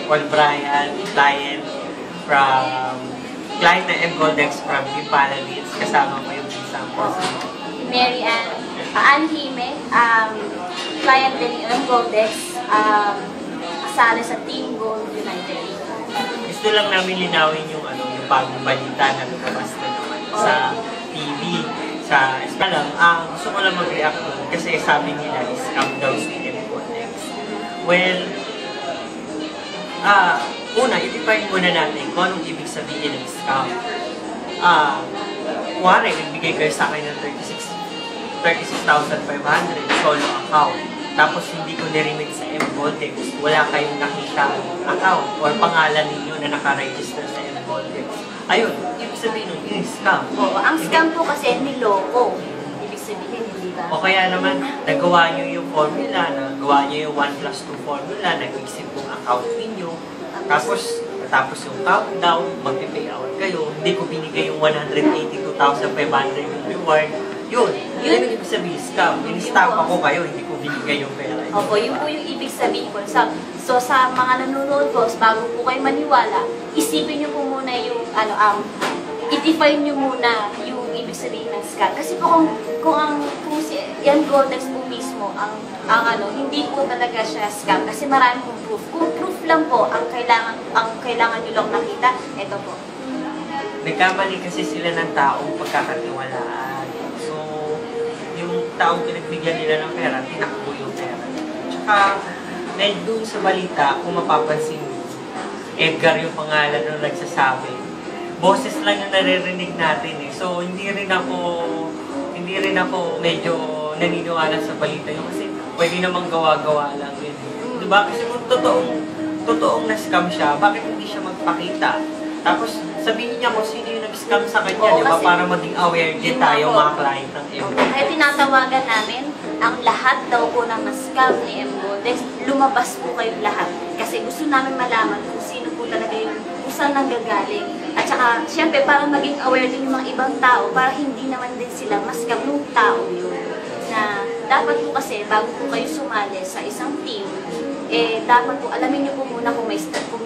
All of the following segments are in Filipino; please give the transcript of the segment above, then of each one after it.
Paul Brian, client na M-Goldex from Impala Leeds. Kasama ko yung isang person. Mary Ann Hime, client din ni M-Goldex, kasali sa Team Gold United. Gusto lang namin linawin yung bagong balita na lumabas na naman sa TV. Gusto ko lang mag-react doon kasi sabi nila is scam daw si M-Goldex. Well, una, i-define muna natin kung anong ibig sabihin ng scam. Kuwari, nagbigay kayo sa akin ng 36,500 solo account. Tapos hindi ko niremit sa M-Goldex. Wala kayong nakita account or pangalan ninyo na nakaregister sa M-Goldex. Ayun, ibig sabihin nun, yung scam. Oo, ang scam po kasi niloko. Ibig sabihin, hindi ba? O kaya naman, nagawa nyo yung formula, nagawa nyo yung 1+2 formula, nag-isip kong account ninyo. Tapos yung countdown, mag-pay out kayo, hindi ko binigay yung 182,500 yung reward. Yun yung ibig sabihin, scam. In-stamp ako kayo, hindi ko binigay yung pera. Opo, yun po yung ibig sabihin ko. So sa mga nanonood po, bago po kayo maniwala, isipin nyo po muna yung, i-define nyo muna yung ibig sabihin ng scam. Kasi po kung si M-Goldex po mismo, hindi po talaga siya scam. Kasi marami pong proof. Kung proof lang po, ang kailangan nyo lang nakita, ito po. Nagkamali kasi sila ng taong pagkakatiwalaan. So, yung taong pinagbigyan nila ng pera, tinakbo yung pera. Tsaka, dahil doon sa balita, kung mapapansin mo, Edgar yung pangalan nung nagsasabi. Boses lang yung naririnig natin eh. So, hindi rin ako medyo naniniwala sa balita yun. Kasi pwede namang gawa-gawa lang yun. Diba? Kasi kung totoong na-scam siya, bakit hindi siya magpakita? Tapos, sabihin niya kung sino yung nag-scam sa kanya, diba? Para maging aware din tayo mga client ng M-Goldex. Kaya tinatawagan namin, ang lahat daw po ng na-scam ni M-Goldex, lumabas po kayong lahat. Kasi gusto namin malaman kung sino po talaga yung kung saan nanggagaling. At saka, syempre, para maging aware din yung mga ibang tao, para hindi naman din sila ma-scam ng tao yun. Na dapat po kasi, bago po kayo sumali sa isang team, dapat po, alamin niyo po muna kung may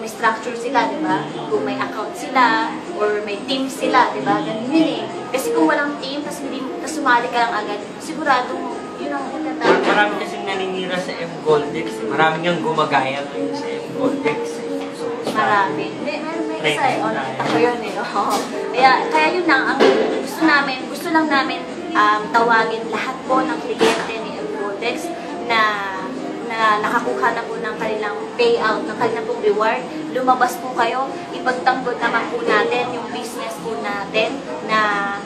structure sila, di ba? Kung may account sila, or may team sila, di ba? Ganun yun eh. Kasi kung walang team, tapos sumali ka lang agad, sigurado yun ang maganda. Marami kasing naninira sa M-Goldex. Marami niyang gumagaya ngayon sa M-Goldex. So, marami. May isa eh. Nakita ko yun eh. Kaya yun lang, ang gusto lang namin tawagin lahat po ng kliyente ni M-Goldex na nakakuha na po ng kanilang payout, ng kanilang pong reward. Lumabas po kayo, ipagtanggol naman po natin yung business po natin na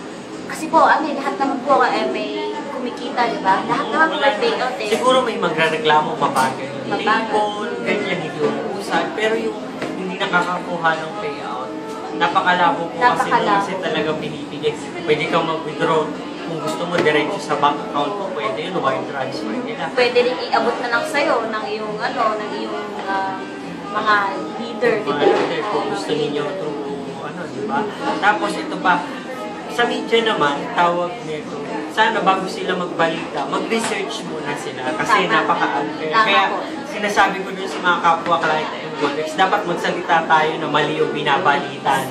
kasi po, lahat naman po may kumikita, di ba? Lahat naman po may payout eh. Siguro may magrereklamo, mabagal yung table, ganyan, hindi umuusan. Pero yung hindi nakakakuha ng payout, napakalabo po kasi talagang binibigay. Pwede kang mag-withdraw. Kung gusto mo diretso sa bank account mo, pwede yun, wire transfer nila. Pwede rin iabot na lang sa'yo ng iyong, mga leader, di ba? Mga leader, kung gusto ninyo through, di ba? Tapos ito pa, sa media naman, tawag nito, sana bago sila magbalita, mag-research muna sila kasi napaka-unfair. Kaya sinasabi ko dun sa mga kapwa client na M-Goldex, dapat magsalita tayo na mali yung binabalita.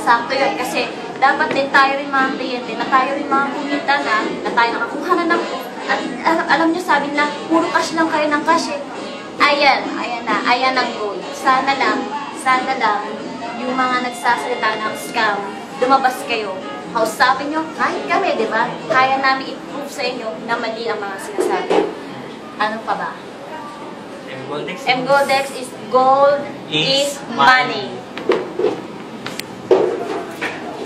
Sakto yun. Kasi dapat din tayo rin mga kliyente, na tayo rin mga kumita na tayo nakakuha na ng at alam nyo, sabi na, puro cash lang kayo ng cash eh. Ayan ang goal. Sana lang, yung mga nagsasalita ng scam, lumabas kayo. Kausapin nyo, kahit kami, di ba? Kaya namin i-prove sa inyo na mali ang mga sinasabi. Ano pa ba? M-Goldex is gold is money.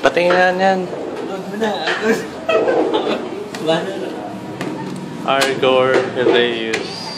Patingin yan. Load mo na. Argor Reus.